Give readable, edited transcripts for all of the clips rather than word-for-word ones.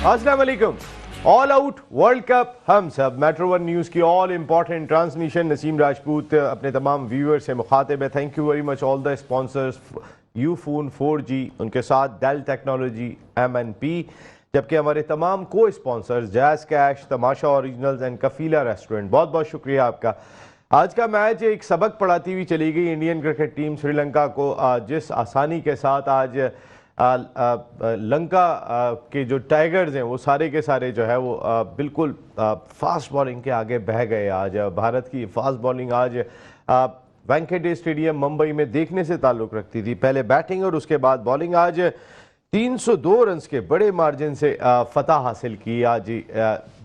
अस्सलाम वालेकुम। All out world cup हम सब मेट्रो वन न्यूज़ की all important transmission Naseem Rajput अपने तमाम व्यूअर से मुखातिब है। Thank you very much all the sponsors, Ufone 4G, उनके साथ डेल टेक्नोलॉजी, MNP, जबकि हमारे तमाम को sponsors jazz cash, Tamasha originals and Qafila restaurant. बहुत बहुत शुक्रिया आपका। आज का मैच एक सबक पढ़ाती हुई चली गई इंडियन क्रिकेट टीम श्रीलंका को, जिस आसानी के साथ आज लंका के जो टाइगर्स हैं वो सारे के सारे जो है वो बिल्कुल फास्ट बॉलिंग के आगे बह गए। आज भारत की फास्ट बॉलिंग आज वानखेड़े स्टेडियम मुंबई में देखने से ताल्लुक़ रखती थी। पहले बैटिंग और उसके बाद बॉलिंग। आज 302 रन के बड़े मार्जिन से फतह हासिल की आज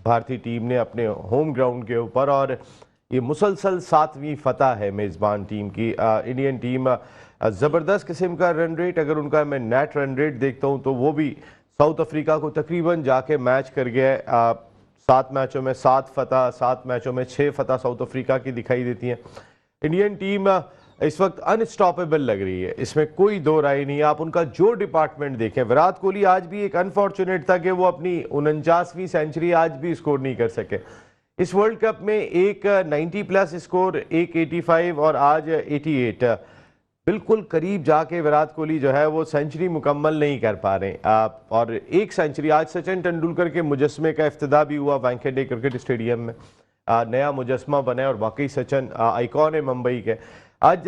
भारतीय टीम ने अपने होम ग्राउंड के ऊपर, और ये मुसलसल 7वीं फतह है मेज़बान टीम की। इंडियन टीम ज़बरदस्त किस्म का रन रेट, अगर उनका मैं नेट रन रेट देखता हूँ तो वो भी साउथ अफ्रीका को तकरीबन जाके मैच कर गया है। 7 मैचों में 7 फतह, 7 मैचों में 6 फतह साउथ अफ्रीका की दिखाई देती हैं। इंडियन टीम इस वक्त अनस्टॉपेबल लग रही है, इसमें कोई दो राय नहीं है। आप उनका जो डिपार्टमेंट देखें, विराट कोहली आज भी एक अनफॉर्चुनेट था कि वो अपनी 49वीं सेंचुरी आज भी स्कोर नहीं कर सके। इस वर्ल्ड कप में एक 90 प्लस स्कोर, एक 85 और आज 88, बिल्कुल करीब जाके विराट कोहली जो है वो सेंचुरी मुकम्मल नहीं कर पा रहे। और एक सेंचुरी आज सचिन तेंदुलकर के मुजस्मे का इफ्तिताह भी हुआ वानखेड़े क्रिकेट स्टेडियम में। नया मुजस्मा बना और वाकई सचिन आइकॉन है मुंबई के। आज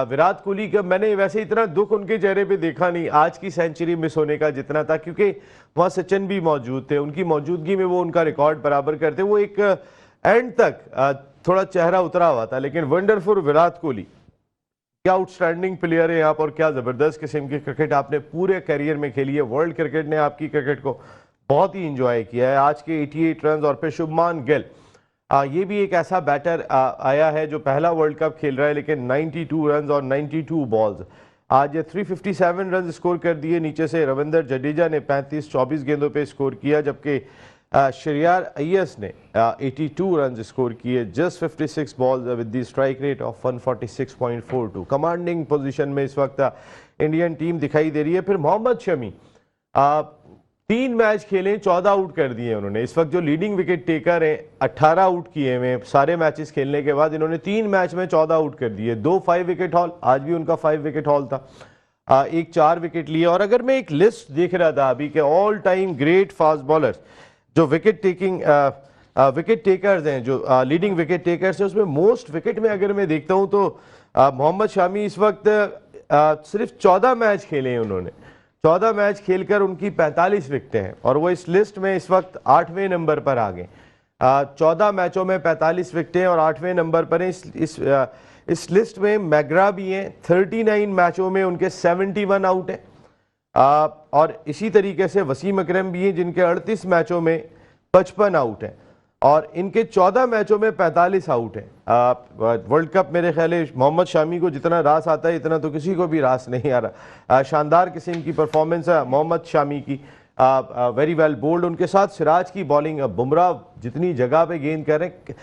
विराट कोहली का मैंने वैसे इतना दुख उनके चेहरे पे देखा नहीं आज की सेंचुरी मिस होने का जितना था, क्योंकि वहाँ सचिन भी मौजूद थे। उनकी मौजूदगी में वो उनका रिकॉर्ड बराबर करते। वो एक एंड तक थोड़ा चेहरा उतरा हुआ था, लेकिन वंडरफुल विराट कोहली, क्या आउटस्टैंडिंग प्लेयर है आप, और क्या ज़बरदस्त किस्म की क्रिकेट आपने पूरे करियर में खेली है। वर्ल्ड क्रिकेट ने आपकी क्रिकेट को बहुत ही इंजॉय किया है। आज के 88 रन, और फिर शुभमान गिल, ये भी एक ऐसा बैटर आया है जो पहला वर्ल्ड कप खेल रहा है, लेकिन 92 रन और 92 बॉल्स। आज 357 रन स्कोर कर दिए। नीचे से रविंद्र जडेजा ने 35-24 गेंदों पे स्कोर किया, जबकि शरियार अय्यस ने 82 रन स्कोर किए। Just 56 balls with the strike rate of 146.42। Commanding position में इस वक्त इंडियन टीम दिखाई दे रही है। फिर मोहम्मद शमी 3 मैच खेले, 14 आउट कर दिए उन्होंने। इस वक्त जो लीडिंग विकेट टेकर हैं 18 आउट किए हुए सारे मैचेस खेलने के बाद, इन्होंने 3 मैच में 14 आउट कर दिए। 2 5 विकेट हॉल, आज भी उनका 5 विकेट हॉल था। एक 4 विकेट लिए। और अगर मैं एक लिस्ट देख रहा था अभी के all time great fast bowlers जो विकेट टेकर्स हैं, जो लीडिंग विकेट टेकर्स हैं, उसमें मोस्ट विकेट में अगर मैं देखता हूं तो मोहम्मद शमी इस वक्त सिर्फ 14 मैच खेले हैं उन्होंने। 14 मैच खेलकर उनकी 45 विकेटें हैं, और वो इस लिस्ट में इस वक्त 8वें नंबर पर आ गए। 14 मैचों में 45 विकेटें और 8वें नंबर पर हैं। इस लिस्ट में मैग्रा भी हैं, 39 मैचों में उनके 71 आउट हैं। और इसी तरीके से वसीम अकरम भी हैं, जिनके 38 मैचों में 55 आउट हैं, और इनके 14 मैचों में 45 आउट हैं। वर्ल्ड कप मेरे ख्याल है मोहम्मद शामी को जितना रास आता है इतना तो किसी को भी रास नहीं आ रहा। शानदार किस्म की परफॉर्मेंस है मोहम्मद शामी की, वेरी वेल बोल्ड। उनके साथ सिराज की बॉलिंग, बुमराह जितनी जगह पे गेंद कर रहे हैं।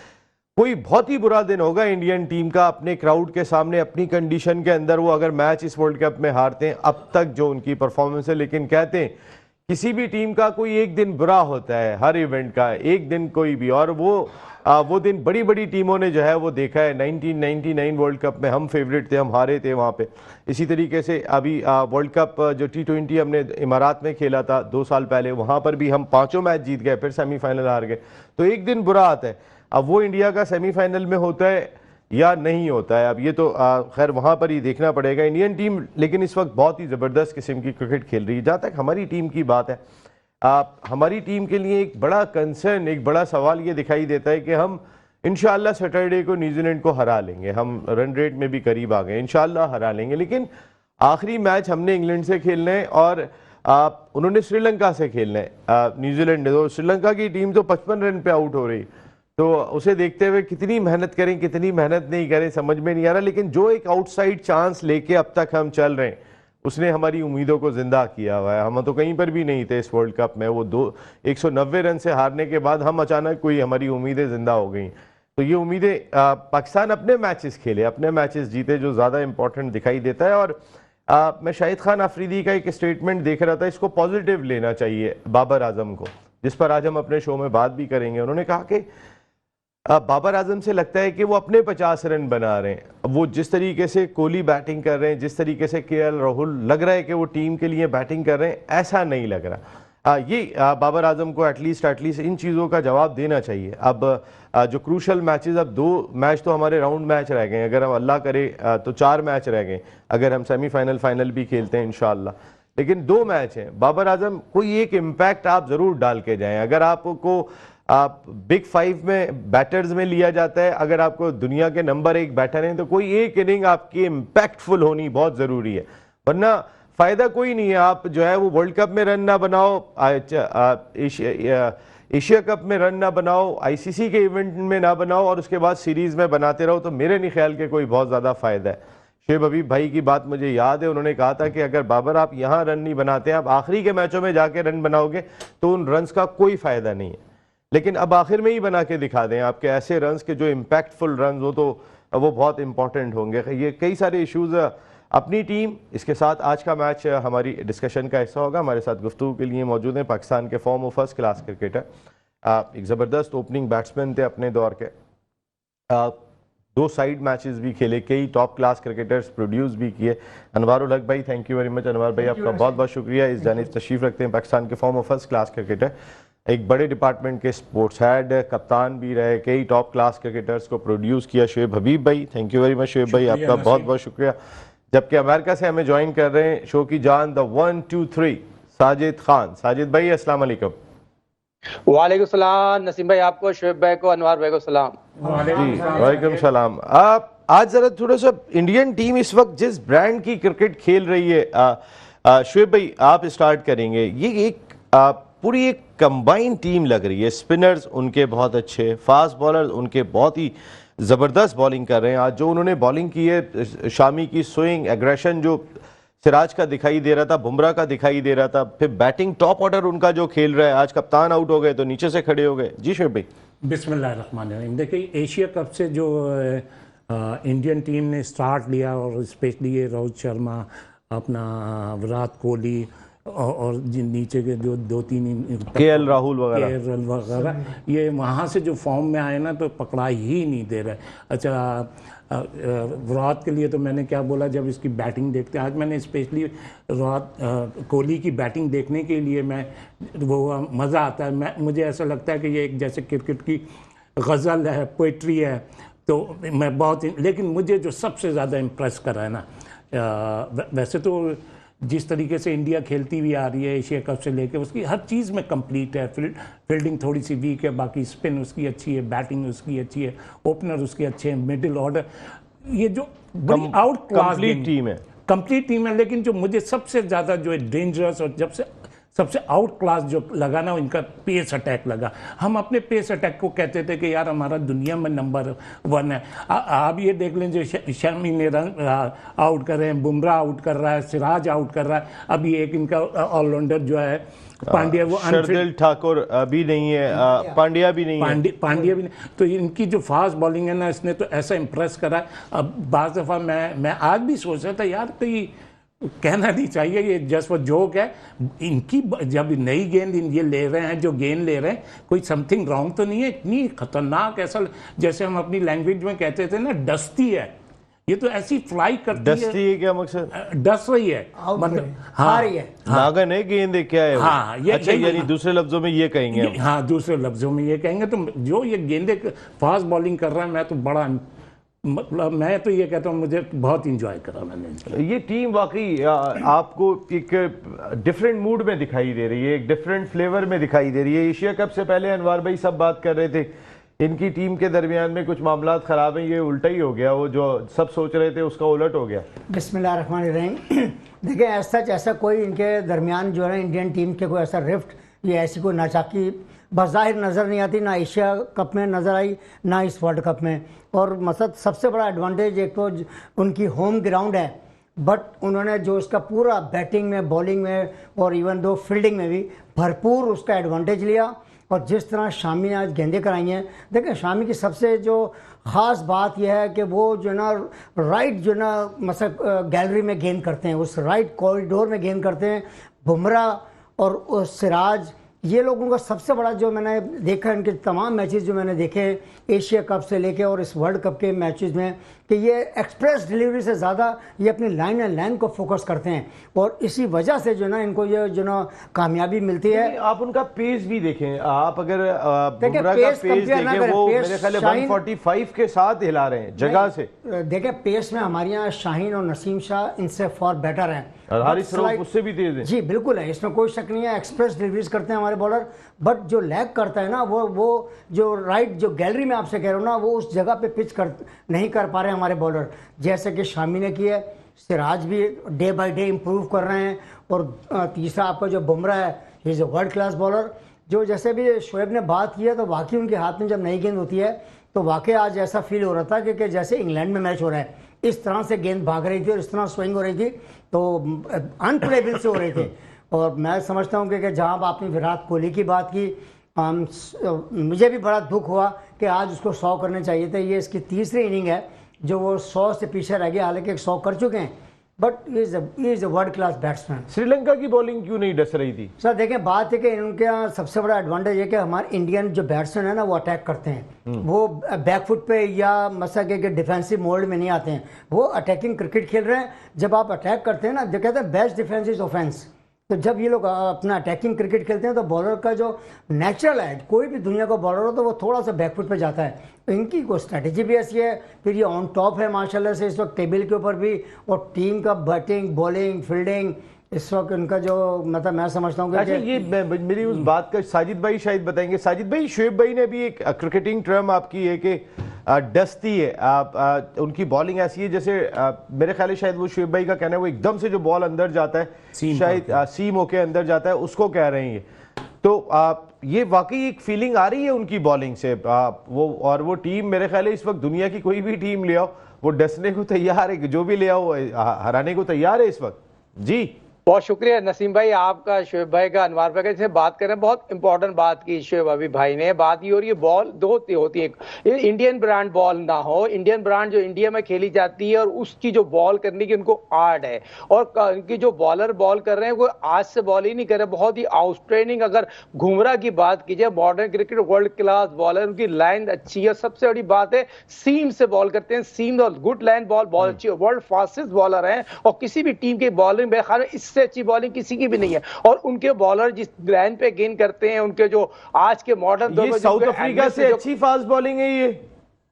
कोई बहुत ही बुरा दिन होगा इंडियन टीम का अपने क्राउड के सामने, अपनी कंडीशन के अंदर, वो अगर मैच इस वर्ल्ड कप में हारते हैं अब तक जो उनकी परफॉर्मेंस है। लेकिन कहते हैं किसी भी टीम का कोई एक दिन बुरा होता है, हर इवेंट का एक दिन कोई भी, और वो दिन बड़ी बड़ी टीमों ने जो है वो देखा है। 1999 वर्ल्ड कप में हम फेवरेट थे, हम हारे थे वहाँ पे। इसी तरीके से अभी वर्ल्ड कप जो T20 हमने इमारात में खेला था 2 साल पहले, वहाँ पर भी हम 5 मैच जीत गए, फिर सेमीफाइनल हार गए। तो एक दिन बुरा आता है। अब वो इंडिया का सेमीफाइनल में होता है या नहीं होता है, अब ये तो खैर वहाँ पर ही देखना पड़ेगा। इंडियन टीम लेकिन इस वक्त बहुत ही ज़बरदस्त किस्म की क्रिकेट खेल रही है। जहाँ तक हमारी टीम की बात है, हमारी टीम के लिए एक बड़ा कंसर्न, एक बड़ा सवाल ये दिखाई देता है कि हम इंशाल्लाह सैटरडे को न्यूजीलैंड को हरा लेंगे। हम रन रेट में भी करीब आ गए, इंशाल्लाह हरा लेंगे। लेकिन आखिरी मैच हमने इंग्लैंड से खेलना है और उन्होंने श्रीलंका से खेलना है न्यूजीलैंड ने। तो श्रीलंका की टीम तो 55 रन पे आउट हो रही, तो उसे देखते हुए कितनी मेहनत करें कितनी मेहनत नहीं करें समझ में नहीं आ रहा। लेकिन जो एक आउटसाइड चांस लेके अब तक हम चल रहे हैं, उसने हमारी उम्मीदों को जिंदा किया हुआ है। हम तो कहीं पर भी नहीं थे इस वर्ल्ड कप में। वो 190 रन से हारने के बाद हम अचानक कोई हमारी उम्मीदें जिंदा हो गई। तो ये उम्मीदें, पाकिस्तान अपने मैचेस खेले, अपने मैचेस जीते, जो ज़्यादा इंपॉर्टेंट दिखाई देता है। और मैं शाहिद खान अफरीदी का एक स्टेटमेंट देख रहा था, इसको पॉजिटिव लेना चाहिए बाबर आजम को, जिस पर आज हम अपने शो में बात भी करेंगे। उन्होंने कहा कि बाबर आजम से लगता है कि वो अपने 50 रन बना रहे हैं। वो जिस तरीके से कोहली बैटिंग कर रहे हैं, जिस तरीके से केएल राहुल लग रहा है कि वो टीम के लिए बैटिंग कर रहे हैं, ऐसा नहीं लग रहा। ये बाबर आजम को एटलीस्ट इन चीज़ों का जवाब देना चाहिए। अब जो क्रूशल मैचेस, अब 2 मैच तो हमारे राउंड मैच रह गए, अगर हम अल्लाह करे तो 4 मैच रह गए, अगर हम सेमीफाइनल फाइनल भी खेलते हैं इंशाल्लाह। लेकिन 2 मैच हैं। बाबर आजम कोई एक इम्पैक्ट आप ज़रूर डाल के जाएं। अगर आपको आप बिग 5 में बैटर्स में लिया जाता है, अगर आपको दुनिया के नंबर 1 बैटर हैं, तो कोई एक इनिंग आपकी इम्पैक्टफुल होनी बहुत ज़रूरी है, वरना फ़ायदा कोई नहीं है। आप जो है वो वर्ल्ड कप में रन ना बनाओ, एशिया कप में रन ना बनाओ, आईसीसी के इवेंट में ना बनाओ, और उसके बाद सीरीज़ में बनाते रहो, तो मेरे नहीं ख्याल के कोई बहुत ज़्यादा फ़ायदा है। शुएब हबीब भाई की बात मुझे याद है, उन्होंने कहा था कि अगर बाबर आप यहाँ रन नहीं बनाते, आप आखिरी के मैचों में जाके रन बनाओगे तो उन रन्स का कोई फ़ायदा नहीं है। लेकिन अब आखिर में ही बना के दिखा दें आपके ऐसे रन्स के जो इम्पैक्टफुल रन्स हो, तो वो बहुत इंपॉर्टेंट होंगे। ये कई सारे इश्यूज़ अपनी टीम, इसके साथ आज का मैच हमारी डिस्कशन का हिस्सा होगा। हमारे साथ गुफ्तगू के लिए मौजूद हैं पाकिस्तान के फॉर्मर फर्स्ट क्लास क्रिकेटर, एक ज़बरदस्त ओपनिंग बैट्समैन थे अपने दौर के, 2 साइड मैचेस भी खेले, कई टॉप क्लास क्रिकेटर्स प्रोड्यूस भी किए। अनवार उल हक भाई, थैंक यू वेरी मच। अनवार भाई आपका बहुत बहुत शुक्रिया, इस जानिब तशरीफ़ रखते हैं। पाकिस्तान के फॉर्मर फर्स्ट क्लास क्रिकेटर, एक बड़े डिपार्टमेंट के स्पोर्ट्स हेड, कप्तान भी रहे, कई टॉप क्लास क्रिकेटर्स को प्रोड्यूस किया। शुएब हबीब भाई, thank you very much. Shoaib भाई आपका बहुत बहुत शुक्रिया। जबकि अमेरिका से हमें ज्वाइन कर रहे हैं शो की जान द 1 2 3 साजिद खान। साजिद भाई अस्सलाम वालेकुम। वालेकुम सलाम नसीम भाई, आपको, शुएब भाई को, अनवार भाई को सलाम। वालेकुम सलाम। आप आज जरा थोड़ा सा इंडियन टीम इस वक्त जिस ब्रांड की क्रिकेट खेल रही है, शुएब भाई आप स्टार्ट करेंगे। ये एक पूरी एक कंबाइंड टीम लग रही है। स्पिनर्स उनके बहुत अच्छे, फास्ट बॉलर्स उनके बहुत ही ज़बरदस्त बॉलिंग कर रहे हैं। आज जो उन्होंने बॉलिंग की है, शामी की स्विंग एग्रेशन जो सिराज का दिखाई दे रहा था, बुमराह का दिखाई दे रहा था, फिर बैटिंग टॉप ऑर्डर उनका जो खेल रहा है, आज कप्तान आउट हो गए तो नीचे से खड़े हो गए। जी शुएब भाई। बिस्मिल्लाहिर्रहमानिर्रहीम। देखिए, एशिया कप से जो इंडियन टीम ने स्टार्ट लिया, और स्पेशली ये रोहित शर्मा, अपना विराट कोहली और नीचे के जो 2-3 केएल राहुल वगैरह, ये वहाँ से जो फॉर्म में आए ना, तो पकड़ा ही नहीं दे रहे। अच्छा, विराट के लिए तो मैंने क्या बोला, जब इसकी बैटिंग देखते, आज मैंने स्पेशली विराट कोहली की बैटिंग देखने के लिए, मैं वो मज़ा आता है। मुझे ऐसा लगता है कि ये एक जैसे क्रिकेट की गज़ल है, पोइट्री है। तो मैं बहुत, लेकिन मुझे जो सबसे ज़्यादा इम्प्रेस करा है ना, वैसे तो जिस तरीके से इंडिया खेलती हुई आ रही है एशिया कप से लेके, उसकी हर चीज़ में कंप्लीट है। फील्डिंग थोड़ी सी वीक है, बाकी स्पिन उसकी अच्छी है, बैटिंग उसकी अच्छी है, ओपनर उसके अच्छे हैं, मिडिल ऑर्डर, ये जो बड़ी आउट क्लास टीम है, कंप्लीट टीम है। लेकिन जो मुझे सबसे ज़्यादा जो है डेंजरस और सबसे आउट क्लास जो लगा ना, इनका पेस अटैक लगा। हम अपने पेस अटैक को कहते थे कि यार हमारा दुनिया में नंबर 1 है। आप ये देख लें, जो शमी ने रन आउट कर रहे हैं, बुमराह आउट कर रहा है, सिराज आउट कर रहा है, अभी एक इनका ऑलराउंडर जो है पांड्या, वो शार्दुल ठाकुर भी नहीं है, पांड्या भी नहीं है, पांड्या भी नहीं। तो इनकी जो फास्ट बॉलिंग है ना, इसने तो ऐसा इम्प्रेस करा। अब बाज़ दफ़ा मैं आज भी सोच रहा था यार, तो ये कहना नहीं चाहिए, ये जस्ट वो जोक है। इनकी जब नई गेंद ये ले रहे हैं, जो गेंद ले रहे हैं, कोई समथिंग रॉन्ग तो नहीं है। इतनी खतरनाक, ऐसा जैसे हम अपनी लैंग्वेज में कहते थे ना, डस्ती है। ये तो ऐसी फ्लाई करती डस्ती है। क्या मकसद? डस रही है, मतलब हाँ रही है, नागन है, गेंद क्या है? हाँ, ये अच्छा, यानी दूसरे लफ्जों में ये कहेंगे हाँ, दूसरे लफ्जों में ये कहेंगे। तो जो ये गेंदे फास्ट बॉलिंग कर रहा है, मैं तो बड़ा, मतलब मैं तो ये कहता हूँ, मुझे बहुत इंजॉय करा मैंने। ये टीम वाकई आपको एक डिफरेंट मूड में दिखाई दे रही है, एक डिफरेंट फ्लेवर में दिखाई दे रही है। एशिया कप से पहले अनवार भाई सब बात कर रहे थे, इनकी टीम के दरमियान में कुछ मामला खराब हैं, ये उल्टा ही हो गया, वो जो सब सोच रहे थे उसका उलट हो गया। बिस्मिल्लाहिर्रहमानिर्रहीम। देखिए, ऐसा कोई इनके दरमियान जो है इंडियन टीम के कोई ऐसा रिफ्ट, ये ऐसी कोई नाचाकी बज़ाहिर नज़र नहीं आती, ना एशिया कप में नज़र आई, ना इस वर्ल्ड कप में। और मसद सबसे बड़ा एडवांटेज एक तो उनकी होम ग्राउंड है, बट उन्होंने जो इसका पूरा बैटिंग में, बॉलिंग में और इवन दो फील्डिंग में भी भरपूर उसका एडवांटेज लिया। और जिस तरह शामी ने आज गेंदें कराई हैं, देखें शामी की सबसे जो ख़ास बात यह है कि वो जो ना राइट जो ना मतलब गैलरी में गेंद करते हैं, उस राइट कॉरिडोर में गेंद करते हैं। बुमराह और सिराज, ये लोगों का सबसे बड़ा जो मैंने देखा इनके तमाम मैचेस जो मैंने देखे एशिया कप से लेके और इस वर्ल्ड कप के मैचेस में, कि ये एक्सप्रेस डिलीवरी से ज़्यादा ये अपनी लाइन एंड लाइन को फोकस करते हैं और इसी वजह से जो ना इनको ये जो ना कामयाबी मिलती है। आप उनका पेस भी देखें, आप अगर बुमराह का पेस देखें, वो मेरे ख्याल 145 के साथ हिला रहे हैं जगह से। देखें पेस में हमारे यहाँ शाहीन और नसीम शाह इनसे फॉर बेटर हैं, हारिस रऊफ उससे भी तेज है। जी बिल्कुल है, इसमें कोई शक नहीं है। एक्सप्रेस डिलीवरीज करते हैं हमारे बॉलर, बट जो लैग करता है ना वो जो राइट जो गैलरी में आपसे कह रहा हूँ ना, वो उस जगह पे पिच नहीं कर पा रहे हमारे बॉलर, जैसे कि शामी ने किया है। सिराज भी डे बाय डे इम्प्रूव कर रहे हैं। और तीसरा आपका जो बुमराह है, he is a world class bowler. जो जैसे भी शोएब ने बात की है, तो वाकई उनके हाथ में जब नई गेंद होती है तो वाकई आज ऐसा फील हो रहा था कि जैसे इंग्लैंड में मैच हो रहा है, इस तरह से गेंद भाग रही थी और इस तरह स्विंग हो रही थी, तो अनप्लेबल से हो रहे थे। और मैं समझता हूँ कि जहाँ आपने विराट कोहली की बात की, मुझे भी बड़ा दुख हुआ कि आज उसको 100 करने चाहिए थे। ये इसकी तीसरी इनिंग है जो वो 100 से पीछे रह गया, हालांकि 100 कर चुके हैं, but is a world class batsman. Sri Lanka की बॉलिंग क्यों नहीं डस रही थी? सर देखें, बात है कि इनके यहाँ सबसे बड़ा एडवांटेज है कि हमारे इंडियन जो बैट्समैन है ना, वो अटैक करते हैं, वो बैकफुट पे या मसा के डिफेंसिव मोड में नहीं आते हैं, वो अटैकिंग क्रिकेट खेल रहे हैं। जब आप अटैक करते हैं ना, जो कहते हैं बेस्ट डिफेंस इज ऑफेंस, तो जब ये लोग अपना अटैकिंग क्रिकेट खेलते हैं तो बॉलर का जो नेचुरल है, कोई भी दुनिया का बॉलर हो तो वो थोड़ा सा बैकफुट पे जाता है। तो इनकी कोई स्ट्रैटेजी भी ऐसी है, फिर ये ऑन टॉप है माशाल्लाह से इस वक्त टेबल के ऊपर भी, और टीम का बैटिंग बॉलिंग फील्डिंग इस वक्त उनका जो मतलब मैं समझता हूँ अच्छा, ये मेरी उस बात का साजिद भाई शायद बताएंगे। साजिद भाई, शोएब भाई ने भी एक क्रिकेटिंग टर्म आपकी है कि डस्ती है, उनकी बॉलिंग ऐसी है जैसे मेरे ख्याल है शायद वो शोएब भाई का कहना है वो एकदम से जो बॉल अंदर जाता है शायद सीम होके अंदर जाता है, उसको कह रहे हैं। तो ये वाकई एक फीलिंग आ रही है उनकी बॉलिंग से, वो टीम मेरे ख्याल है इस वक्त दुनिया की कोई भी टीम ले आओ वो डसने को तैयार है, जो भी ले आओ हराने को तैयार है इस वक्त। जी बहुत शुक्रिया नसीम भाई आपका, शोएब भाई का, अनवार भाई का, जिससे बात कर रहे हैं। बहुत इंपॉर्टेंट बात की शोएब अभी भाई ने। बात ये हो रही है बॉल दो होती है, इंडियन ब्रांड बॉल ना हो, इंडियन ब्रांड जो इंडिया में खेली जाती है और उसकी जो बॉल करने की उनको आर्ट है, और उनकी जो बॉलर बॉल कर रहे हैं वो आज से बॉल ही नहीं कर रहे, बहुत ही आउटस्टैंडिंग। अगर घुमराह की बात कीजिए, modern cricket world class bowler, उनकी लाइन अच्छी है। सबसे बड़ी बात है सीम से बॉल करते हैं, सीम और गुड लाइन बॉल अच्छी है, वर्ल्ड फास्टेस्ट बॉलर हैं और किसी भी टीम के बॉलिंग में इससे अच्छी बॉलिंग किसी की भी नहीं है। और उनके बॉलर जिस लाइन पे गेंद करते हैं, उनके जो आज के मॉडर्न दौर में साउथ अफ्रीका से अच्छी फास्ट बॉलिंग है ये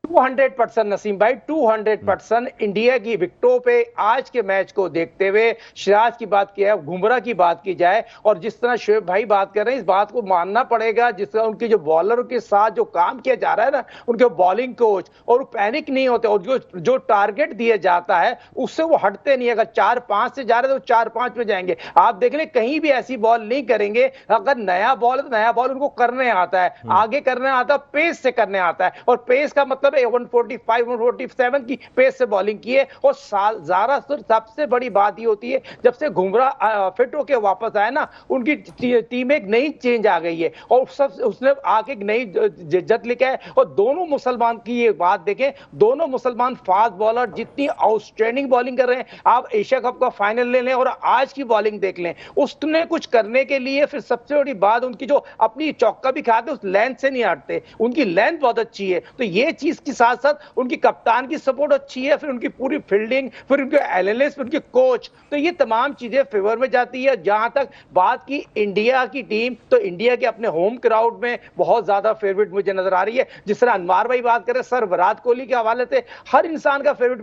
200% नसीम भाई, 200% इंडिया की विकेटों पे आज के मैच को देखते हुए सिराज की बात की है, घुमराह की बात की जाए, और जिस तरह शोएब भाई बात कर रहे हैं, इस बात को मानना पड़ेगा। जिस तरह उनके जो बॉलरों के साथ जो काम किया जा रहा है ना, उनके बॉलिंग कोच, और वो पैनिक नहीं होते, और जो टारगेट दिया जाता है उससे वो हटते नहीं। अगर 4-5 से जा रहे तो 4-5 पे जाएंगे। आप देख लें, कहीं भी ऐसी बॉल नहीं करेंगे। अगर नया बॉल है तो नया बॉल उनको करने आता है, आगे करने आता है, पेस से करने आता है, और पेस का मतलब 145 147 की पेस से बॉलिंग की है। और सबसे बड़ी बात ये होती है, जब से घुमराह फिट होके वापस आया ना, उनकी टीम एक नई चेंज आ गई है, और उसने आके एक नई जिद्दत लिखा है। और दोनों मुसलमान की ये बात देखें, दोनों मुसलमान फास्ट बॉलर जितनी आउटस्टैंडिंग बॉलिंग कर रहे हैं। आप एशिया कप का फाइनल ले लें और आज की बॉलिंग देख लें, उसने कुछ करने के लिए फिर सबसे बड़ी बात उनकी जो अपनी चौका भी खाते उस लेंथ से नहीं हटते, उनकी लेंथ बहुत अच्छी है। तो ये चीज के साथ साथ उनकी कप्तान की सपोर्ट अच्छी है, फिर उनकी पूरी फील्डिंग, फिर उनके एनालिस्ट, उनके कोच, तो ये तमाम चीजें फेवर में जाती है। जहां तक बात की इंडिया की टीम, तो इंडिया के अपने होम क्राउड में बहुत ज्यादा फेवरेट मुझे नजर आ रही है। जिस तरह अनवार भाई बात करें, सर विराट कोहली के हवाले से हर इंसान का फेवरेट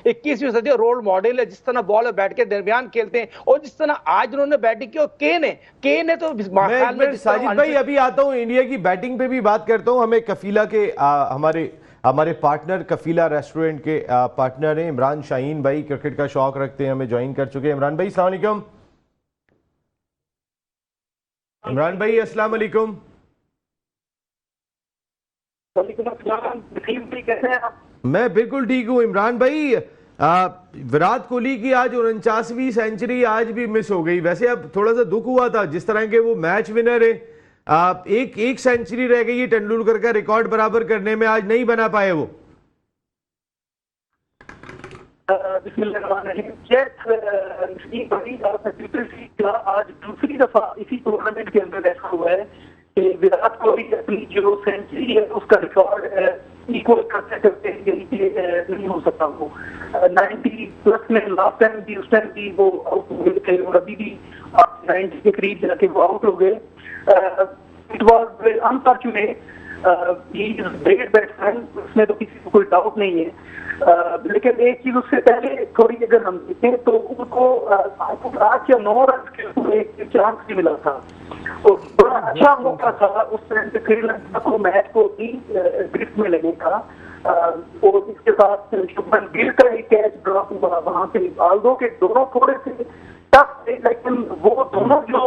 21वीं सदी रोल मॉडल है। जिस तरह बॉल और बैट के दरमियान खेलते हैं, और जिस तरह आज उन्होंने बैटिंग की, और के ने तो साजिद भाई अभी आता हूं, इंडिया की बैटिंग पे भी बात करता हूं। हमें कफीला के हमारे पार्टनर, कफीला रेस्टोरेंट के पार्टनर हैं इमरान शाहीन भाई, क्रिकेट का शौक रखते हैं, हमें ज्वाइन कर चुके हैं। इमरान भाई अस्सलाम वालेकुम। इमरान भाई अस्सलाम वालेकुम। मैं बिल्कुल ठीक हूँ इमरान भाई। विराट कोहली की आज 49वीं सेंचुरी आज भी मिस हो गई। वैसे अब थोड़ा सा दुख हुआ था, जिस तरह के वो मैच विनर है, एक सेंचुरी रह गई है तेंदुलकर का रिकॉर्ड बराबर करने में, आज नहीं बना पाए वो। आज दूसरी दफा इसी टूर्नामेंट के अंदर ऐसा हुआ है कि विराट कोहली अपनी जो सेंचुरी है उसका रिकॉर्ड इक्वल करते करते नहीं हो सकता वो 90+ में लास्ट टाइम भी, उस टाइम भी वो आउट हो गए थे और अभी भी 90 के करीब जाके वो आउट हो गए। It was unfortunate, he is great batsman, उसमें तो किसी को कोई डाउट नहीं है। लेकिन एक चीज उससे पहले थोड़ी अगर हम देखें तो उनको 8 या 9 रन के एक चांस भी मिला था, तो बड़ा अच्छा मौका था उस टाइम पे श्रीलंका को मैच को ग्रिप में लेने का। और इसके साथ शुभमन गिल का एक कैच ड्रॉप हुआ वहां से, आल्दो के दोनों थोड़े से टफ थे, लेकिन वो दोनों जो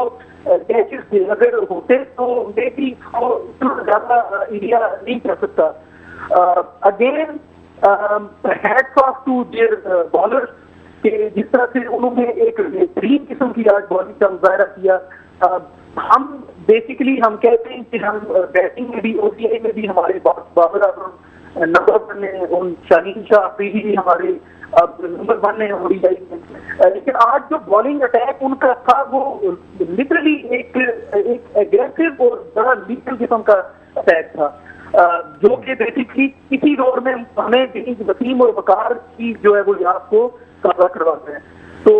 कैचेस अगर होते तो मे भी इतना ज्यादा इंडिया नहीं कर सकता। Again hats off to their bowlers के जिस तरह से उन्होंने एक बेहतरीन किस्म की आज बॉलिंग का मुजाहरा किया। हम बेसिकली हम कहते हैं कि हम बैटिंग में भी, ओडीआई में भी हमारे बाबर आजम नंबर 1 है, उन शाहीन शाह अफरीदी भी हमारे नंबर 1 है ओडीआई में। लेकिन आज जो बॉलिंग अटैक उनका था वो लिटरली एक एग्रेसिव और बड़ा लीगल किस्म का अटैक था, जो कि बेसिकली किसी दौर में हमें वसीम और वकार की जो है वो याद को ताज़ा करवाते हैं। तो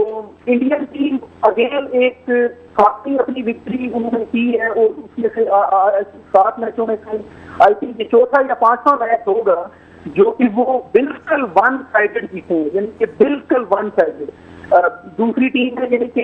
इंडियन टीम अगेन एक खासी अपनी विक्ट्री उन्होंने की है और उसमें से 7 मैचों में से आई थिंक ये चौथा या 5वां मैच होगा जो कि वो बिल्कुल वन साइडेड जीते हैं, यानी कि बिल्कुल वन साइडेड। दूसरी टीम है यानी कि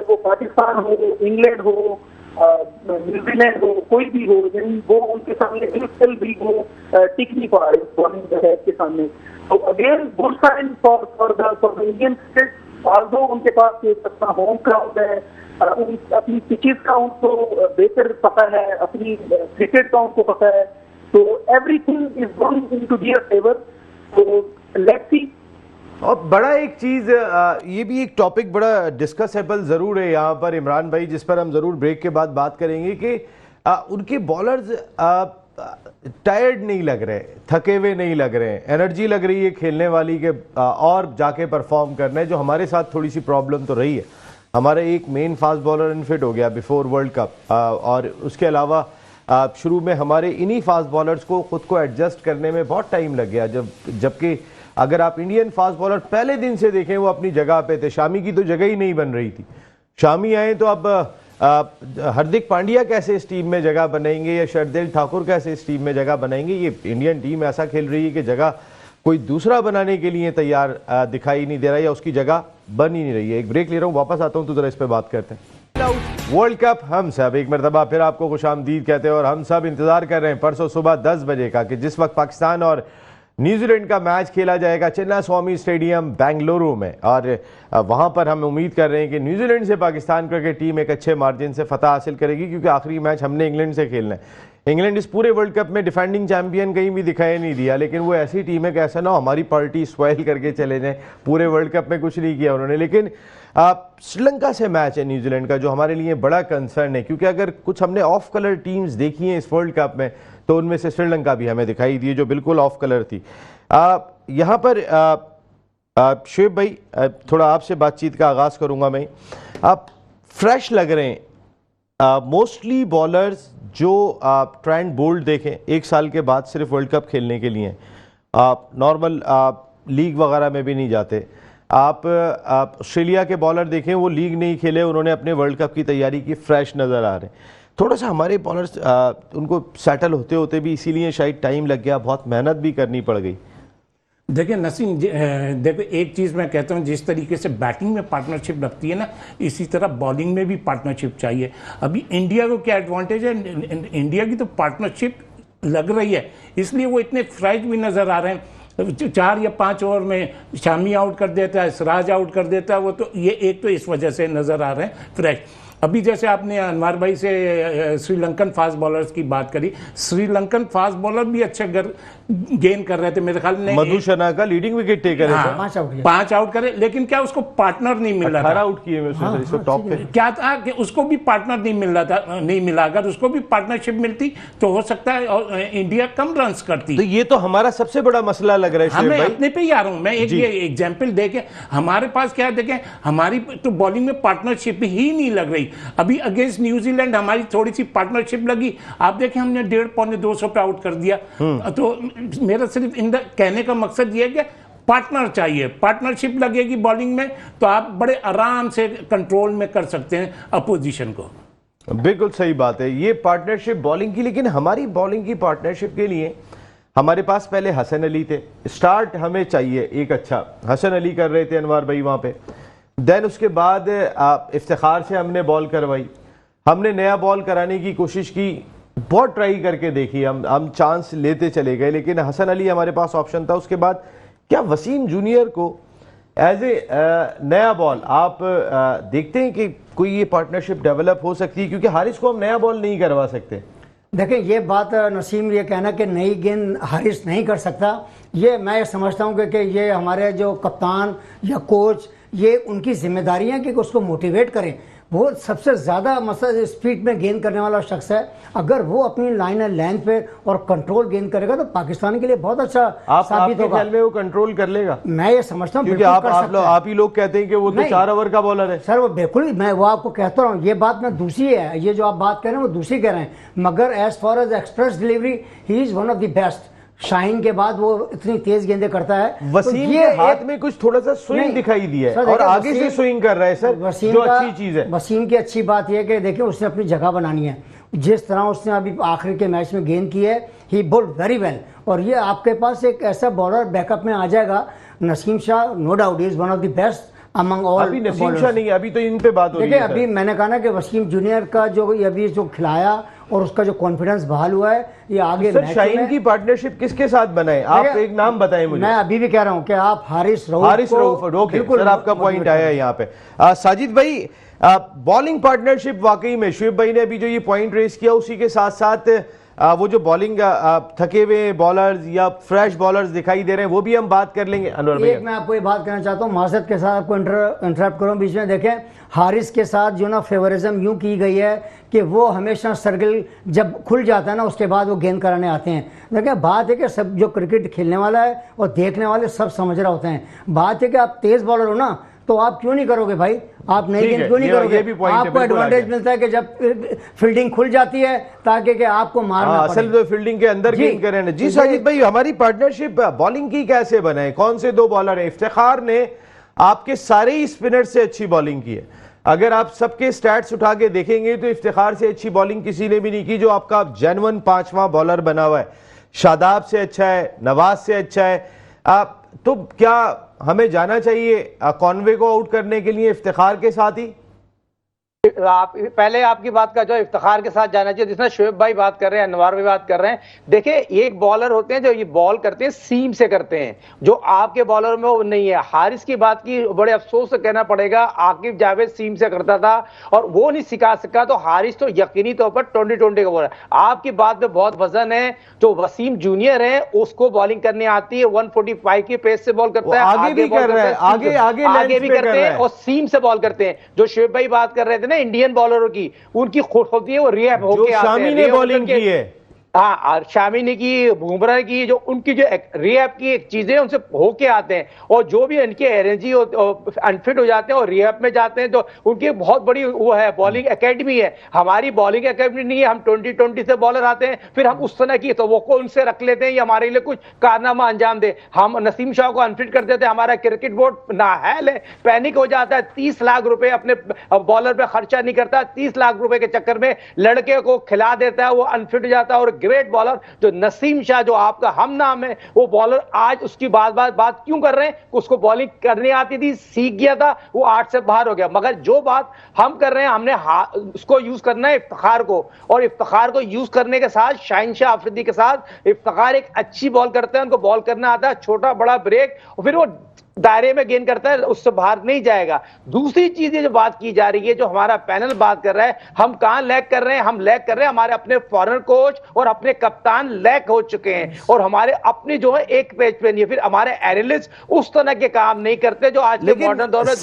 वो पाकिस्तान हो, इंग्लैंड हो, न्यूजीलैंड हो, कोई भी हो, यानी वो उनके सामने बिल्कुल भी वो टिक नहीं पा रहे बॉलिंग के सामने। तो again good sign for the Indian cricket, although उनके पास एक अपना होम क्राउड है, अपनी पिचेस का उनको बेहतर पता है, अपनी क्रिकेट का उनको पता है, तो everything is going into their favour. तो लेट्स सी। और बड़ा एक चीज़, ये भी एक टॉपिक बड़ा डिस्कसेबल ज़रूर है यहाँ पर इमरान भाई, जिस पर हम ज़रूर ब्रेक के बाद बात करेंगे कि उनके बॉलर्स टायर्ड नहीं लग रहे, थके हुए नहीं लग रहे हैं, एनर्जी लग रही है खेलने वाली के और जाके परफॉर्म करना है, जो हमारे साथ थोड़ी सी प्रॉब्लम तो रही है। हमारा एक मेन फास्ट बॉलर अनफिट हो गया बिफोर वर्ल्ड कप, और उसके अलावा शुरू में हमारे इन्हीं फास्ट बॉलर्स को खुद को एडजस्ट करने में बहुत टाइम लग गया, जबकि अगर आप इंडियन फास्ट बॉलर पहले दिन से देखें वो अपनी जगह पे थे। शामी की तो जगह ही नहीं बन रही थी, शामी आए तो अब हार्दिक पांड्या कैसे इस टीम में जगह बनाएंगे या शार्दुल ठाकुर कैसे इस टीम में जगह बनाएंगे। ये इंडियन टीम ऐसा खेल रही है कि जगह कोई दूसरा बनाने के लिए तैयार दिखाई नहीं दे रहा है या उसकी जगह बन ही नहीं रही है। एक ब्रेक ले रहा हूँ, वापस आता हूँ तो जरा इस पर बात करते हैं। वर्ल्ड कप हम सब एक मरतबा फिर आपको खुशामदीद कहते हैं और हम सब इंतजार कर रहे हैं परसों सुबह 10 बजे का, कि जिस वक्त पाकिस्तान और न्यूजीलैंड का मैच खेला जाएगा चिन्नास्वामी स्टेडियम बेंगलुरु में, और वहां पर हम उम्मीद कर रहे हैं कि न्यूजीलैंड से पाकिस्तान क्रिकेट टीम एक अच्छे मार्जिन से फतह हासिल करेगी, क्योंकि आखिरी मैच हमने इंग्लैंड से खेलना है। इंग्लैंड इस पूरे वर्ल्ड कप में डिफेंडिंग चैंपियन कहीं भी दिखाई नहीं दिया, लेकिन वो ऐसी टीम है कि ऐसा ना हमारी पार्टी स्वेल करके चले जाएं। पूरे वर्ल्ड कप में कुछ नहीं किया उन्होंने, लेकिन श्रीलंका से मैच है न्यूजीलैंड का जो हमारे लिए बड़ा कंसर्न है, क्योंकि अगर कुछ हमने ऑफ कलर टीम्स देखी हैं इस वर्ल्ड कप में तो उनमें से श्रीलंका भी हमें दिखाई दी जो बिल्कुल ऑफ कलर थी। यहाँ पर शुएब भाई थोड़ा आपसे बातचीत का आगाज़ करूँगा मैं। आप फ्रेश लग रहे हैं, मोस्टली बॉलर्स जो ट्रेंड बोल्ड देखें 1 साल के बाद सिर्फ वर्ल्ड कप खेलने के लिए नॉर्मल लीग वगैरह में भी नहीं जाते। आप ऑस्ट्रेलिया के बॉलर देखें, वो लीग नहीं खेले, उन्होंने अपने वर्ल्ड कप की तैयारी की, फ्रेश नज़र आ रहे हैं। थोड़ा सा हमारे बॉलर्स उनको सेटल होते होते भी इसीलिए शायद टाइम लग गया, बहुत मेहनत भी करनी पड़ गई। देखिए नसीम, देखो एक चीज़ मैं कहता हूँ, जिस तरीके से बैटिंग में पार्टनरशिप लगती है ना, इसी तरह बॉलिंग में भी पार्टनरशिप चाहिए। अभी इंडिया को क्या एडवांटेज है, इंडिया की तो पार्टनरशिप लग रही है, इसलिए वो इतने फ्रेश भी नज़र आ रहे हैं। 4 या 5 ओवर में शामी आउट कर देता है, सिराज आउट कर देता है, वो तो ये एक तो इस वजह से नज़र आ रहे हैं फ्रेश। अभी जैसे आपने अनवर भाई से श्रीलंकन फास्ट बॉलर्स की बात करी, श्रीलंकन फास्ट बॉलर भी अच्छे गेन कर रहे थे मेरे ख्याल में। मधु शर्मा का लीडिंग विकेट टेकर है, हाँ, 5 आउट करे, लेकिन क्या उसको पार्टनर नहीं मिल रहा था। 18 आउट किए उसने टॉप पे। क्या था कि उसको भी पार्टनर नहीं मिल रहा था, नहीं मिला। अगर उसको भी पार्टनरशिप मिलती तो हो सकता है और इंडिया कम रन करती। तो ये तो हमारा सबसे बड़ा मसला लग रहा है हमें भाई। अपने पे ही आ रहा हूं मैं, एक ये एग्जाम्पल देके हमारे पास क्या है, देखें हमारी तो बॉलिंग में पार्टनरशिप ही नहीं लग रही। अभी अगेंस्ट न्यूजीलैंड हमारी थोड़ी सी पार्टनरशिप लगी, आप देखें हमने 150-200 पे आउट कर दिया। तो मेरा सिर्फ कहने का मकसद ये है कि पार्टनर चाहिए, पार्टनरशिप लगेगी बॉलिंग में तो आप बड़े आराम से कंट्रोल में कर सकते हैं अपोजिशन को। बिल्कुल सही बात है, ये पार्टनरशिप बॉलिंग की। लेकिन हमारी बॉलिंग की पार्टनरशिप के लिए हमारे पास पहले हसन अली थे, स्टार्ट हमें चाहिए एक अच्छा, हसन अली कर रहे थे अनवर भाई वहाँ पे। देन उसके बाद इफ्तिखार से हमने बॉल करवाई, हमने नया बॉल कराने की कोशिश की, बहुत ट्राई करके देखी, हम चांस लेते चले गए, लेकिन हसन अली हमारे पास ऑप्शन था। उसके बाद क्या वसीम जूनियर को एज ए नया बॉल आप देखते हैं कि कोई ये पार्टनरशिप डेवलप हो सकती है? क्योंकि हारिस को हम नया बॉल नहीं करवा सकते। देखें ये बात नसीम, ये कहना कि नई गेंद हारिस नहीं कर सकता, ये मैं समझता हूँ कि ये हमारे जो कप्तान या कोच, ये उनकी जिम्मेदारी है कि उसको मोटिवेट करें। वो सबसे ज़्यादा मसला स्पीड में गेंद करने वाला शख्स है। अगर वो अपनी लाइन एंड लेंथ पे और कंट्रोल गेंद करेगा तो पाकिस्तान के लिए बहुत अच्छा साबित होगा। ख्याल में वो कंट्रोल कर लेगा? मैं ये समझता हूँ, क्योंकि आप ही लोग कहते हैं कि वो तो 4 ओवर का बॉलर है। सर वो बिल्कुल, मैं वो आपको कहता हूँ, ये बात मैं दूसरी है, ये जो आप बात कर रहे हैं वो दूसरी कह रहे हैं, मगर as far as express delivery he is one of the best. Shaheen के बाद वो इतनी तेज गेंदें करता है। वसीम के हाथ में कुछ थोड़ा सा स्विंग दिखाई दिया है और आगे से स्विंग कर रहा है सर, जो अच्छी चीज है। वसीम की अच्छी बात यह है कि देखिए उसने अपनी जगह बनानी है। जिस तरह उसने अभी आखिर के मैच में गेंद की है, ही बोल्ड वेरी वेल। और ये आपके पास एक ऐसा बॉलर बैकअप में आ जाएगा, Naseem Shah no doubt is one of the best among all. अभी नसीम शाह नहीं, अभी तो इन पे बात हो रही है। अभी मैंने कहा ना कि वसीम जूनियर का जो अभी जो खिलाया और उसका जो कॉन्फिडेंस बहाल हुआ है, ये आगे सर शाहीन की पार्टनरशिप किसके साथ बनाए? आप एक नाम बताएं मुझे। मैं अभी भी कह रहा हूं कि आप हारिस रऊफ सर, आपका पॉइंट आया यहाँ पे। साजिद भाई, बॉलिंग पार्टनरशिप वाकई में शुएब भाई ने अभी जो ये पॉइंट रेस किया, उसी के साथ साथ वो जो बॉलिंग थके हुए बॉलर्स या फ्रेश बॉलर्स दिखाई दे रहे हैं, वो भी हम बात कर लेंगे। अनवर भाई, मैं आपको ये बात कहना चाहता हूँ, माजरत के साथ आपको इंटरप्ट करूँ बीच में। देखें हारिस के साथ जो ना फेवरिज्म यूं की गई है कि वो हमेशा सर्कल जब खुल जाता है ना, उसके बाद वो गेंद कराने आते हैं। देखें बात है कि सब जो क्रिकेट खेलने वाला है और देखने वाले सब समझ रहे होते हैं। बात है कि आप तेज बॉलर हो ना, तो आप क्यों नहीं करोगे भाई, आप नई गेंद क्यों नहीं करोगे? आपको एडवांटेज मिलता है कि जब फील्डिंग खुल जाती है ताकि कि आपको मारना पड़े। असल तो फील्डिंग के अंदर गेंद करें ना। जी साजिद भाई, हमारी पार्टनरशिप बॉलिंग की कैसे बनाए? कौन से 2 बॉलर हैं? इफ्तिखार ने आपके सारे ही स्पिनर से अच्छी बॉलिंग की है। अगर आप सबके स्टैट्स उठा के देखेंगे तो इफ्तिखार से अच्छी बॉलिंग किसी ने भी नहीं की, जो आपका जेन्युइन 5वां बॉलर बना हुआ है। शादाब से अच्छा है, नवाज से अच्छा है। तो क्या हमें जाना चाहिए कॉनवे को आउट करने के लिए इफ्तिखार के साथ ही? आप पहले आपकी बात का जो इफ्तिखार के साथ जाना चाहिए, जिसमें शुएब भाई बात कर रहे हैं, अनवर भी बात कर रहे हैं। देखिए एक बॉलर होते हैं जो ये बॉल करते हैं सीम से करते हैं, जो आपके बॉलर में वो नहीं है। हारिस की बात की बड़े अफसोस से कहना पड़ेगा, आकिब जावेद सीम से करता था और वो नहीं सिखा सका, तो हारिस तो यकीनी तौर पर 2020 का बॉलर। आपकी बात में बहुत वजन है। जो वसीम जूनियर है उसको बॉलिंग करने आती है, 145 की पेस से बॉल करता है, आगे भी कर रहा है, आगे भी करते हैं और सीम से बॉल करते हैं। जो शुएब भाई बात कर रहे थे ना इंडियन बॉलरों की, उनकी खुद होती है वो रिएप होके आते हैं। शामी ने बॉलिंग की है, हाँ, शामी ने की, बुमराह की, जो उनकी जो रिहैब की एक चीजें उनसे होके आते हैं, और जो भी इनके एनर्जी अनफिट हो जाते हैं और रिहैब में जाते हैं, तो उनकी बहुत बड़ी वो है बॉलिंग एकेडमी है। हमारी बॉलिंग एकेडमी नहीं है। हम 2020 से बॉलर आते हैं, फिर हम उस तरह की तो वो को उनसे रख लेते हैं, ये हमारे लिए कुछ कारनामा अंजाम दे। हम नसीम शाह को अनफिट कर देते हैं, हमारा क्रिकेट बोर्ड नाहल है, पैनिक हो जाता है, 30 लाख रुपए अपने बॉलर पे खर्चा नहीं करता, 30 लाख रुपए के चक्कर में लड़के को खिला देता है, वो अनफिट हो जाता है। और ग्रेट बॉलर जो नसीम शाह, जो आपका हम नाम है, वो बॉलर आज उसकी बात क्यों कर रहे हैं? उसको बॉलिंग करनी आती थी, सीख गया था, वो 8 से बाहर हो गया। मगर जो बात हम कर रहे हैं, हमने उसको यूज करना है इफ्तिखार को, और इफ्तिखार को यूज करने के साथ शाहीन शाह अफरीदी के साथ इफ्तिखार एक अच्छी बॉल करते हैं, उनको बॉल करना आता है, छोटा बड़ा ब्रेक, और फिर वो दायरे में गेंद करता है उससे बाहर नहीं जाएगा। दूसरी चीज ये जो बात की जा रही है, जो हमारा पैनल बात कर रहा है, हम कहां लैग कर रहे हैं, हम लैग कर रहे हैं हमारे अपने फॉरेन कोच और अपने कप्तान लैग हो चुके हैं, और हमारे अपने जो है एक पेज पे नहीं है, फिर हमारे एनालिस्ट उस तरह के काम नहीं करते जो आज के मॉडर्न दौर में।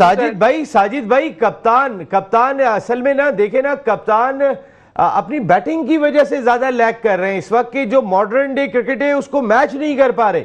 साजिद भाई कप्तान असल में ना देखे ना, कप्तान अपनी बैटिंग की वजह से ज्यादा लैग कर रहे हैं इस वक्त की जो मॉडर्न डे क्रिकेट है उसको मैच नहीं कर पा रहे।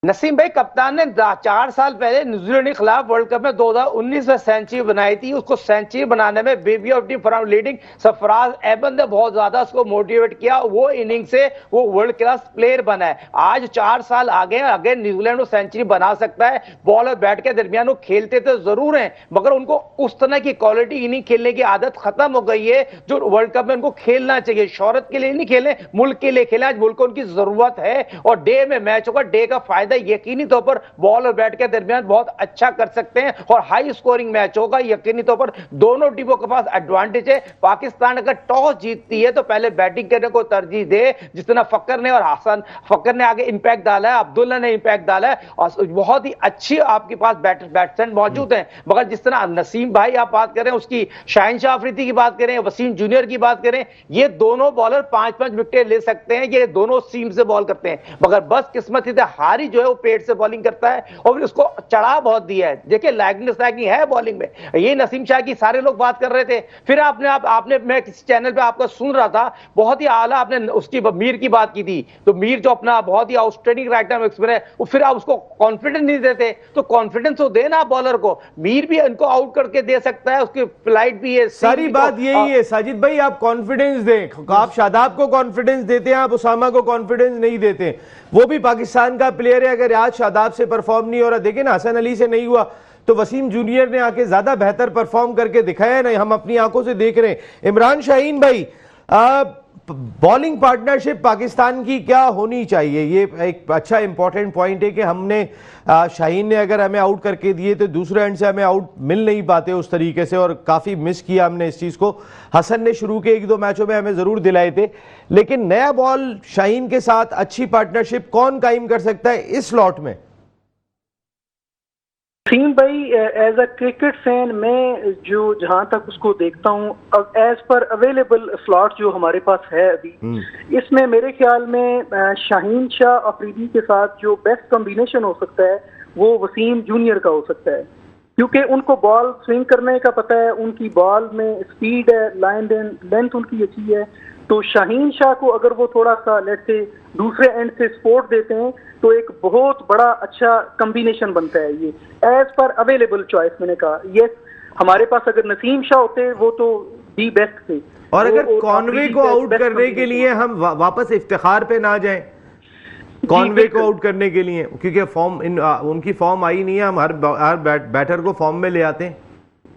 नसीम भाई, कप्तान ने 4 साल पहले न्यूजीलैंड के खिलाफ वर्ल्ड कप में 2019 में सेंचुरी बनाई थी। उसको सेंचुरी बनाने में baby of team from leading Sarfaraz Ahmed ने बहुत ज्यादा उसको मोटिवेट किया। वो इनिंग से वो वर्ल्ड क्लास प्लेयर बना है। आज 4 साल आगे अगर न्यूजीलैंड वो सेंचुरी बना सकता है। बॉल और बैट के दरमियान वो खेलते तो जरूर हैं, मगर उनको उस तरह की क्वालिटी इनिंग खेलने की आदत खत्म हो गई है जो वर्ल्ड कप में उनको खेलना चाहिए। शोहरत के लिए नहीं खेले, मुल्क के लिए खेले। आज मुल्क को उनकी जरूरत है और डे में मैच होगा। डे का फायदा यकीनी तौर पर बॉल और बैट के दरमियान बहुत अच्छा कर सकते हैं और हाई स्कोरिंग मैच होगा। यकीनी तौर पर दोनों टीमों के पास एडवांटेज है। पाकिस्तान अगर टॉस जीतती है तो पहले बैटिंग करने को तरजीह दे, जिस तरह फकर ने और हसन फकर ने आगे इंपैक्ट डाला है, अब्दुल्ला ने इंपैक्ट डाला है और बहुत ही अच्छी आपके पास बैट्समैन मौजूद हैं। मगर जिस तरह नसीम भाई आप बात करें, उसकी शाहीन शाह अफरीदी की बात करें, वसीम जूनियर की बात करें, ये दोनों बॉलर 5-5 विकेट ले सकते हैं। ये दोनों सीम से बॉल करते हैं, मगर बस किस्मत से हारी जो है वो पेट से बॉलिंग करता है और फिर उसको चढ़ा बहुत दिया है। देखिए लैगिंग है बॉलिंग में। ये नसीम शाह की सारे लोग बात कर रहे थे, फिर आपने मैं किसी चैनल पे आपका सुन रहा था, बहुत ही आला आपने उसकी मीर की बात की थी। तो मीर जो अपना बहुत ही आउटस्टैंडिंग राइटर एक्सपीरियंस है, फिर आप उसको कॉन्फिडेंस नहीं देते, तो कॉन्फिडेंस तो देना बॉलर को। मीर भी इनको आउट करके दे सकता है, उसकी फ्लाइट भी है। सारी बात यही है साजिद भाई, आप कॉन्फिडेंस दें। आप शादाब को कॉन्फिडेंस देते हैं, आप उसामा को कॉन्फिडेंस नहीं देते। वो भी पाकिस्तान का प्लेयर है। अगर आज शादाब से परफॉर्म नहीं हो रहा, देखे ना हसन अली से नहीं हुआ, तो वसीम जूनियर ने आके ज्यादा बेहतर परफॉर्म करके दिखाया ना, हम अपनी आंखों से देख रहे हैं। इमरान शाहीन भाई, बॉलिंग पार्टनरशिप पाकिस्तान की क्या होनी चाहिए? ये एक अच्छा इंपॉर्टेंट पॉइंट है कि हमने शाहीन ने अगर हमें आउट करके दिए तो दूसरे एंड से हमें आउट मिल नहीं पाते उस तरीके से, और काफ़ी मिस किया हमने इस चीज़ को। हसन ने शुरू के 1-2 मैचों में हमें ज़रूर दिलाए थे, लेकिन नया बॉल शाहीन के साथ अच्छी पार्टनरशिप कौन कायम कर सकता है इस स्लॉट में? सीम भाई, एज अ क्रिकेट फैन मैं जो जहां तक उसको देखता हूं, एज पर अवेलेबल स्लॉट जो हमारे पास है अभी, इसमें मेरे ख्याल में शाहीन शाह अफरीदी के साथ जो बेस्ट कॉम्बिनेशन हो सकता है वो वसीम जूनियर का हो सकता है, क्योंकि उनको बॉल स्विंग करने का पता है, उनकी बॉल में स्पीड है, लाइन लेंथ उनकी अच्छी है। तो शाहीन शाह को अगर वो थोड़ा सा लेट से दूसरे एंड से सपोर्ट देते हैं तो एक बहुत बड़ा अच्छा कॉम्बिनेशन बनता है। ये एज पर अवेलेबल चॉइस मैंने कहा। यस, हमारे पास अगर नसीम शाह होते वो तो दी बेस्ट थे। और अगर कॉनवे को आउट करने के लिए हम वापस इफ्तिखार पे ना जाएं, कॉनवे को आउट करने के लिए, क्योंकि फॉर्म उनकी फॉर्म आई नहीं है, हम हर बैटर को फॉर्म में ले आते हैं।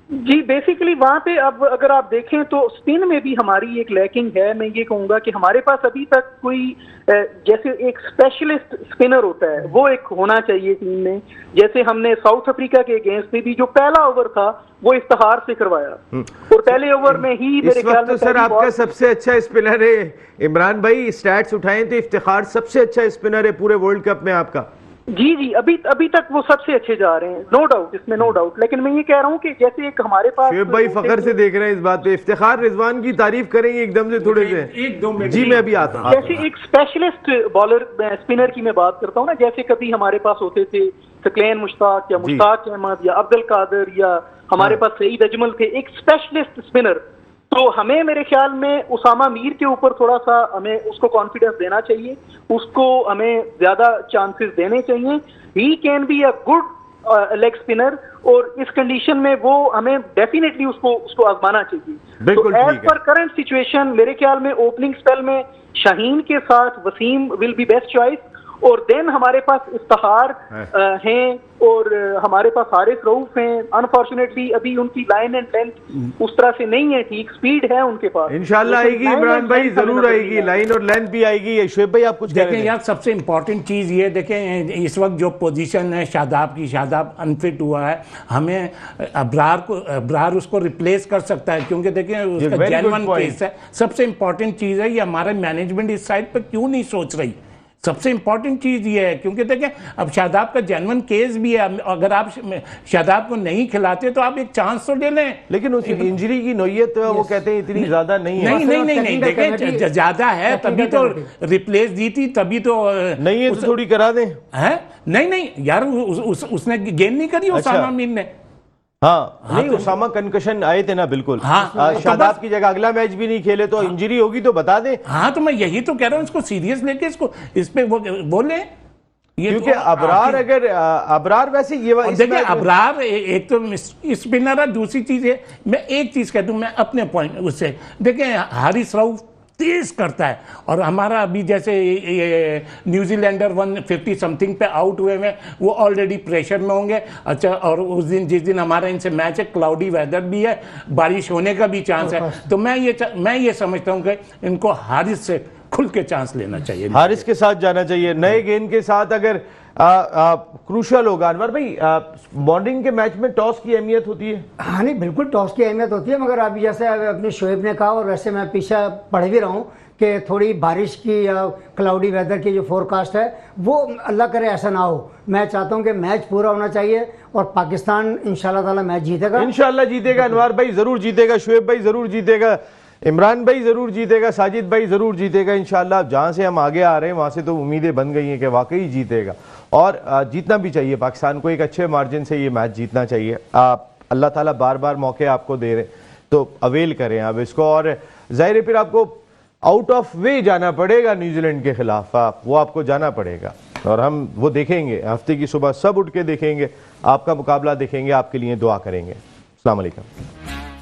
जी, बेसिकली वहां पे अब अगर आप देखें तो स्पिन में भी हमारी एक लैकिंग है। मैं ये कहूंगा कि हमारे पास अभी तक कोई जैसे एक स्पेशलिस्ट स्पिनर होता है वो एक होना चाहिए टीम में। जैसे हमने साउथ अफ्रीका के अगेंस्ट में भी जो पहला ओवर था वो इफ्तिखार से करवाया और पहले ओवर में ही मेरे ख्याल में सर आपका सबसे अच्छा स्पिनर है इमरान भाई, स्टैट्स उठाएं तो इफ्तिखार सबसे अच्छा स्पिनर है पूरे वर्ल्ड कप में आपका। जी, अभी तक वो सबसे अच्छे जा रहे हैं, नो डाउट, इसमें नो डाउट। लेकिन मैं ये कह रहा हूँ कि जैसे एक हमारे पास शुएब भाई फखर से देख रहे हैं इस बात पे, इफ्तिखार रिजवान की तारीफ करेंगे एकदम से थोड़े से, 1-2 मिनट जी मैं अभी आता हूँ। जैसे एक स्पेशलिस्ट बॉलर स्पिनर की मैं बात करता हूँ ना, जैसे कभी हमारे पास होते थे सकलैन मुश्ताक या मुश्ताक अहमद या अब्दुल कादर या हमारे पास सईद अजमल थे, एक स्पेशलिस्ट स्पिनर। तो हमें मेरे ख्याल में उसामा मीर के ऊपर थोड़ा सा हमें उसको कॉन्फिडेंस देना चाहिए, उसको हमें ज्यादा चांसेस देने चाहिए। He can be a good leg spinner और इस कंडीशन में वो हमें डेफिनेटली उसको आजमाना चाहिए। तो एज पर करंट सिचुएशन मेरे ख्याल में ओपनिंग स्पेल में शाहीन के साथ Wasim will be best choice, और देन हमारे पास इफ्तिखार हैं और हमारे पास हारिस रऊफ हैं। अनफॉर्चुनेटली अभी उनकी लाइन एंड लेंथ उस तरह से नहीं है ठीक, स्पीड है उनके पास, इंशाल्लाह आएगी इमरान भाई, जरूर आएगी, लाइन और लेंथ भी आएगी। शुएब भाई आप कुछ देखें यार, सबसे इंपॉर्टेंट चीज़ ये देखें, इस वक्त जो पोजीशन है शादाब की, शादाब अनफिट हुआ है, हमें अब्रार उसको रिप्लेस कर सकता है, क्योंकि देखें उसका जेन्युइन केस है। सबसे इंपॉर्टेंट चीज़ है ये, हमारा मैनेजमेंट इस साइड पर क्यों नहीं सोच रही? सबसे इंपॉर्टेंट चीज ये है, क्योंकि देखें अब शादाब का जेन्युइन केस भी है, अगर आप शादाब को नहीं खिलाते तो आप एक चांस तो ले लें। लेकिन उस इंजरी की नोयत वो कहते हैं इतनी ज्यादा नहीं है। नहीं देखें ज्यादा है तभी तो रिप्लेस दी थी, तभी तो नहीं है तो थोड़ी करा दें। है नहीं यार, उसने गेन नहीं करी उसामा मीर ने। हाँ नहीं, उसामा कंकशन आए थे ना, बिल्कुल। हाँ, शादाब की जगह अगला मैच भी नहीं खेले, तो इंजरी होगी तो बता दें। हाँ तो मैं यही तो कह रहा हूँ, इसको सीरियस लेके इसको इस पे वो बोले, क्योंकि अबरार अगर अबरार वैसे ये देखिए अबरार एक तो स्पिनर है, दूसरी चीज है, मैं एक चीज कह दूं, मैं अपने पॉइंट उससे देखें हारिस रऊफ तेज करता है, और हमारा अभी जैसे न्यूजीलैंडर 150 समथिंग पे आउट हुए हैं, वो ऑलरेडी प्रेशर में होंगे। अच्छा, और उस दिन जिस दिन हमारा इनसे मैच है, क्लाउडी वेदर भी है, बारिश होने का भी चांस है, तो मैं ये समझता हूं कि इनको हारिस से खुल के चांस लेना चाहिए, हारिस के साथ जाना चाहिए, नए गेंद के साथ। अगर क्रूशल होगा अनवर भाई, मॉर्निंग के मैच में टॉस की अहमियत होती है। हाँ नहीं, बिल्कुल टॉस की अहमियत होती है, मगर अभी जैसे अपने शोएब ने कहा, और वैसे मैं पीछे पढ़ भी रहा हूँ कि थोड़ी बारिश की या क्लाउडी वेदर की जो फोरकास्ट है, वो अल्लाह करे ऐसा ना हो। मैं चाहता हूँ कि मैच पूरा होना चाहिए, और पाकिस्तान इंशाल्लाह ताला मैच जीतेगा। इंशाल्लाह जीतेगा, अनवर भाई जरूर जीतेगा, शोएब भाई जरूर जीतेगा, इमरान भाई जरूर जीतेगा, साजिद भाई जरूर जीतेगा इंशाल्लाह। जहां से हम आगे आ रहे हैं वहां से तो उम्मीदें बन गई हैं कि वाकई जीतेगा, और जीतना भी चाहिए पाकिस्तान को, एक अच्छे मार्जिन से ये मैच जीतना चाहिए। अल्लाह ताला बार बार मौके आपको दे रहे, तो अवेल करें अब इसको। और जाहिर है फिर आपको आउट ऑफ वे जाना पड़ेगा न्यूजीलैंड के खिलाफ, वो आपको जाना पड़ेगा, और हम वो देखेंगे, हफ्ते की सुबह सब उठ के देखेंगे, आपका मुकाबला देखेंगे, आपके लिए दुआ करेंगे। अस्सलाम वालेकुम।